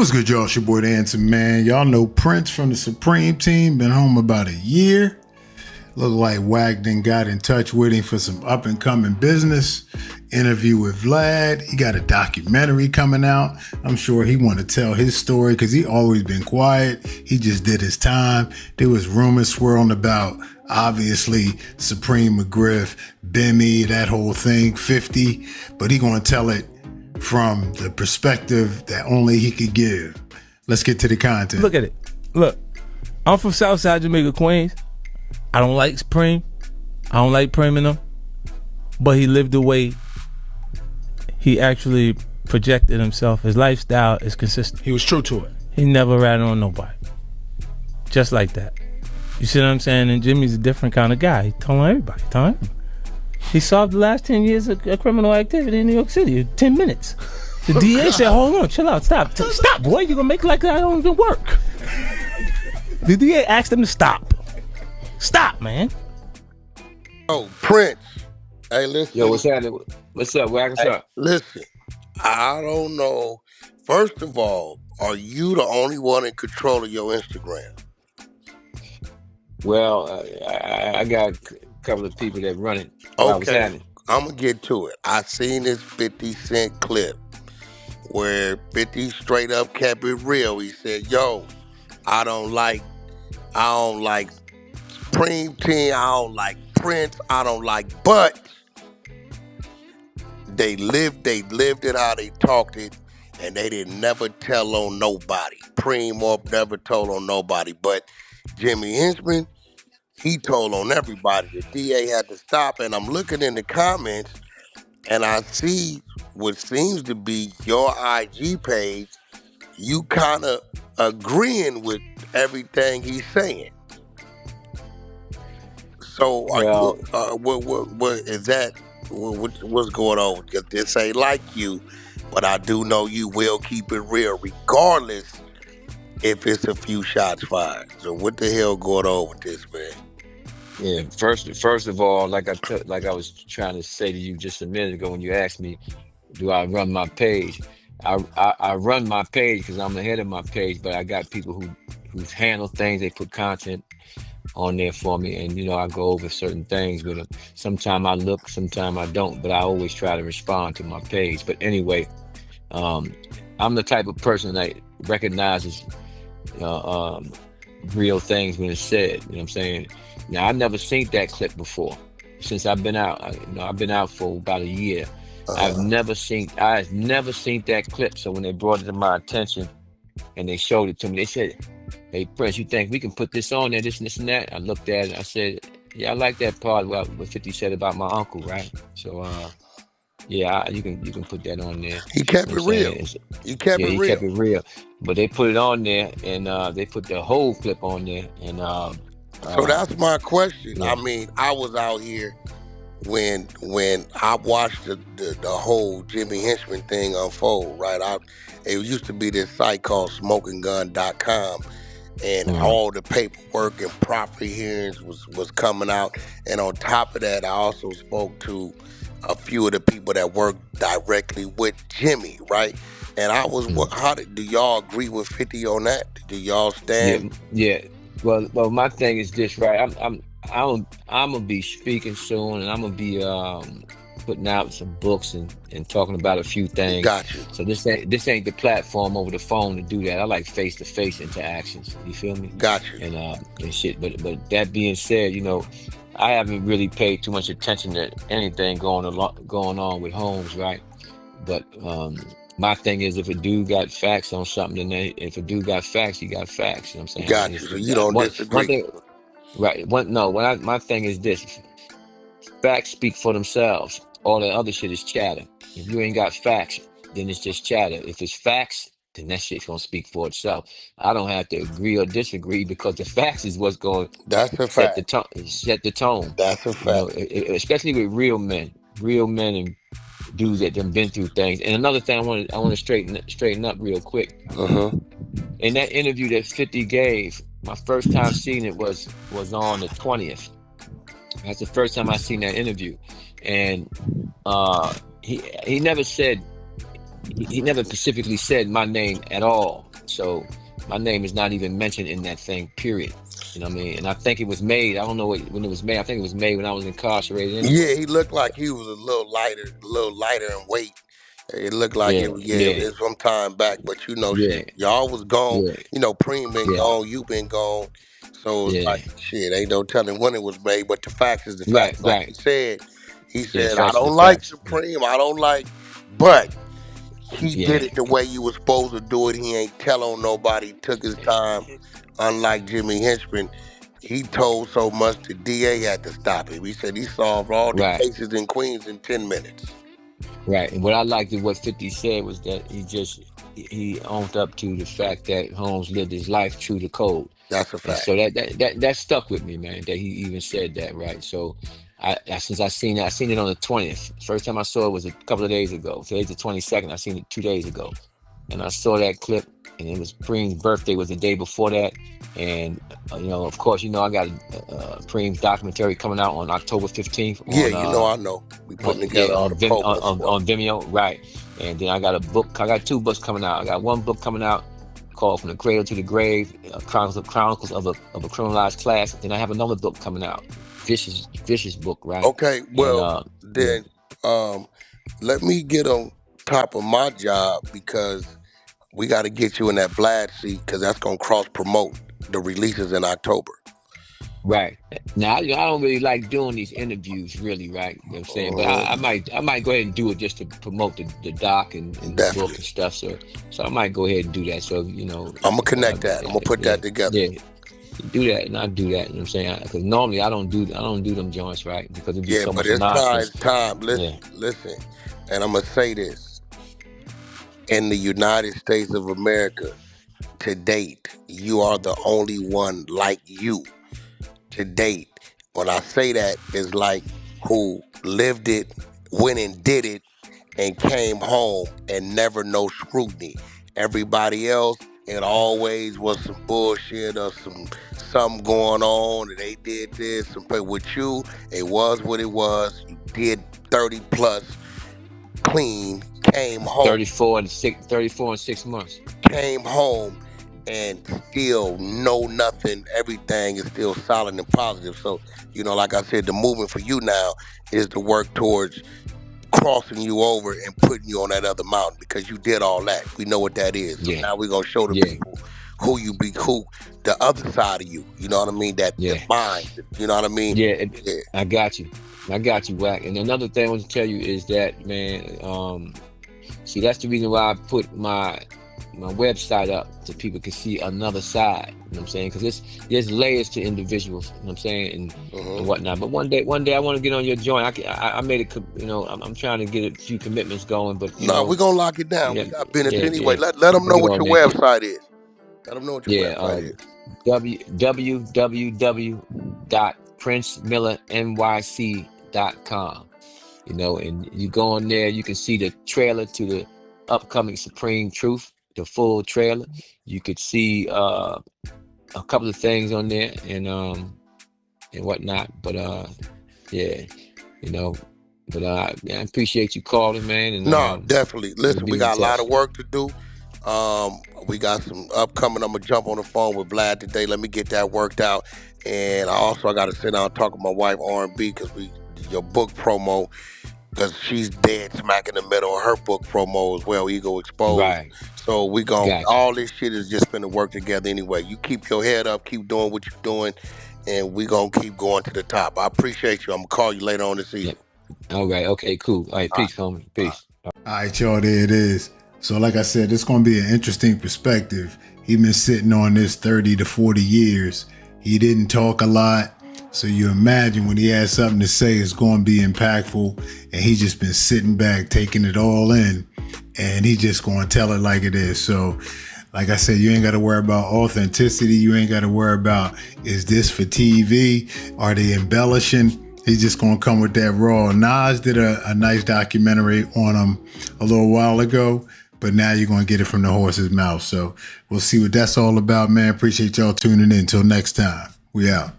What's good, y'all? It's your boy, the Anson Man. Y'all know Prince from the Supreme Team. Been home about a year. Look like Wack then got in touch with him for some up-and-coming business. Interview with Vlad. He got a documentary coming out. I'm sure he want to tell his story because he always been quiet. He just did his time. There was rumors swirling about, obviously, Supreme McGriff, Bimmy, that whole thing, 50. But he going to tell it from the perspective that only he could give. Let's get to the content. Look at it. Look, I'm from Southside Jamaica, Queens. I don't like Supreme. I don't like Prem and them. But he lived the way he actually projected himself. His lifestyle is consistent. He was true to it. He never ratted on nobody. Just like that. You see what I'm saying? And Jimmy's a different kind of guy. He told everybody. He solved the last 10 years of criminal activity in New York City in 10 minutes. The DA said, hold on, chill out, stop, boy, you're going to make it like that don't even work. The DA asked him to stop. Stop, man. Oh, Prince. Hey, listen. Yo, what's happening? What's up, Wack? What's up? Listen, I don't know. First of all, are you the only one in control of your Instagram? Well, I got a couple of people that run it. What's Okay, happening? I'm going to get to it. I seen this 50 Cent clip where 50 straight up kept it real. He said, yo, I don't like Supreme Team, I don't like Prince, I don't like, but they lived it how they talked it, and they didn't never tell on nobody. Preem or never told on nobody, but Jimmy Hinchman, he told on everybody. The DA had to stop, and I'm looking in the comments, and I see what seems to be your IG page. You kind of agreeing with everything he's saying. So, Well, what is that? What's going on? This ain't like you, but I do know you will keep it real, regardless if it's a few shots fired. So, what the hell going on with this, man? yeah. First of all, like I was trying to say to you just a minute ago when you asked me, do I run my page? I run my page because I'm the head of my page, but I got people who handle things. They put content on there for me, and I go over certain things with them. Sometimes I look, sometimes I don't, but I always try to respond to my page. But anyway, I'm the type of person that recognizes real things when it's said. You know what I'm saying? Now, I've never seen that clip before since I've been out. I've been out for about a year. I've never seen that clip. So when they brought it to my attention and they showed it to me, they said, hey, Prince, you think we can put this on there, this and this and that? I looked at it, I said, yeah, I like that part what 50 said about my uncle, right? So, yeah, you can put that on there. He kept it real. He kept it real. Kept it real. But they put it on there, and they put the whole clip on there. And So that's my question. yeah. I mean, I was out here when I watched the whole Jimmy Hinchman thing unfold, right? It used to be this site called smokinggun.com, and all the paperwork and property hearings was coming out. And on top of that, I also spoke to a few of the people that work directly with Jimmy, right? And I was, do y'all agree with 50 on that? Do y'all stand? Yeah. Well, my thing is this, right? I'm gonna be speaking soon, and I'm gonna be putting out some books and talking about a few things. Got you. So this ain't the platform over the phone to do that. I like face-to-face interactions. You feel me? Got you. And shit. But that being said, I haven't really paid too much attention to anything going on with Holmes, right? But my thing is, if a dude got facts on something, then if a dude got facts, he got facts. You know what I'm saying? Got you. So you don't disagree. One thing, right? My thing is this: facts speak for themselves. All the other shit is chatter. If you ain't got facts, then it's just chatter. If it's facts, then that shit's gonna speak for itself. I don't have to agree or disagree because the facts is what's going That's a to fact. set the tone. That's a fact. Especially with real men and dudes that done been through things. And another thing I want to straighten up real quick. In that interview that 50 gave, my first time seeing it was on the 20th. That's the first time I seen that interview, and he never specifically said my name at all. So my name is not even mentioned in that thing, period. You know what I mean? And I think it was made. I don't know when it was made. I think it was made when I was incarcerated Yeah, anyway. he looked like he was a little lighter in weight. It looked like Yeah, it was, yeah, it yeah, was some time back, but you know, yeah, shit, y'all was gone. yeah, You know, Preem been yeah, gone, you been gone. So it's yeah. like, shit, ain't no telling when it was made, but the facts is the Right, facts. Like right. he Yeah, said, I facts is the don't like facts. Yeah, Supreme, I don't like, but he did yeah, it the way you was supposed to do it. He ain't tell on nobody, took his time. Unlike Jimmy Henchman, he told so much the DA had to stop him. He said he solved all the right. cases in Queens in 10 minutes. Right. And what I liked of what 50 said was that he owned up to the fact that Holmes lived his life true to code. That's a And fact. so that stuck with me, man, that he even said that, right? So since I seen that, I seen it on the 20th. First time I saw it was a couple of days ago. Today's the 22nd. I seen it 2 days ago. And I saw that clip, and it was Preem's birthday was the day before that. And of course, I got Preem's documentary coming out on October 15th Yeah, on you know, I know. We putting together all the promos for it. On Vimeo, right? And then I got a book. I got two books coming out. I got one book coming out called "From the Cradle to the Grave: Chronicles of a Criminalized Class." Then I have another book coming out, vicious book, right? Okay, And well, yeah, then let me get on top of my job because we got to get you in that Vlad seat because that's going to cross promote the releases in October. right. Now I don't really like doing these interviews, really, right? You know what I'm saying? But I might go ahead and do it just to promote the doc and the book Definitely. and stuff. So I might go ahead and do that. So I'm going to connect that. I'm going to put yeah, that together. yeah. Do that and I do that. You know what I'm saying? Because normally I don't do them joints, right? Because it'd be Yeah, so but much it's time. nonsense. It's time. Yeah, Listen. And I'm going to say this. In the United States of America, to date, you are the only one like you. To date, when I say that, is like who lived it, went and did it, and came home and never no scrutiny. Everybody else, it always was some bullshit or something going on, and they did this. But with you, it was what it was. You did 30 plus, clean, came home, 34 and 6 months. came home, and still know nothing. Everything is still solid and positive. So, like I said, the movement for you now is to work towards crossing you over and putting you on that other mountain because you did all that. We know what that is. So Yeah, now we're gonna show the yeah, people who the other side of you. You know what I mean? That the yeah, mind. You know what I mean? yeah. Yeah. I got you. Wack. And another thing I want to tell you is that, man, see, that's the reason why I put my website up so people can see another side. You know what I'm saying? Because there's layers to individuals. You know what I'm saying? And whatnot. But one day I want to get on your joint. I made it. I'm trying to get a few commitments going. But No, we're gonna lock it down. yeah, We got business yeah, anyway. yeah. Let them We know get what on your there. website is. Let them know what your Yeah. website is. www.princemillernyc.com. And you go on there, you can see the trailer to the upcoming Supreme Truth, the full trailer. You could see a couple of things on there and whatnot. But yeah, you know. But I appreciate you calling, man, and No, definitely. we'll Listen, we be in got a lot touch. of work to do. We got some upcoming. I'm gonna jump on the phone with Vlad today. Let me get that worked out, and I got to sit down and talk with my wife R&B because your book promo because she's dead smack in the middle of her book promo as well, Ego Exposed. Right. So Gotcha. all this shit is just gonna work together anyway. You keep your head up, keep doing what you're doing, and we gonna keep going to the top. I appreciate you. I'm gonna call you later on this evening. Yep. All right. Okay. Cool. All right. All right. Peace, homie. All right. Peace. All right, y'all, there it is. So like I said, it's going to be an interesting perspective. He been sitting on this 30 to 40 years. He didn't talk a lot. So you imagine when he has something to say, it's going to be impactful. And he just been sitting back, taking it all in. And he just going to tell it like it is. So like I said, you ain't got to worry about authenticity. You ain't got to worry about, is this for TV? Are they embellishing? He's just going to come with that raw. Nas did a nice documentary on him a little while ago, but now you're going to get it from the horse's mouth. So we'll see what that's all about, man. Appreciate y'all tuning in. Until next time, we out.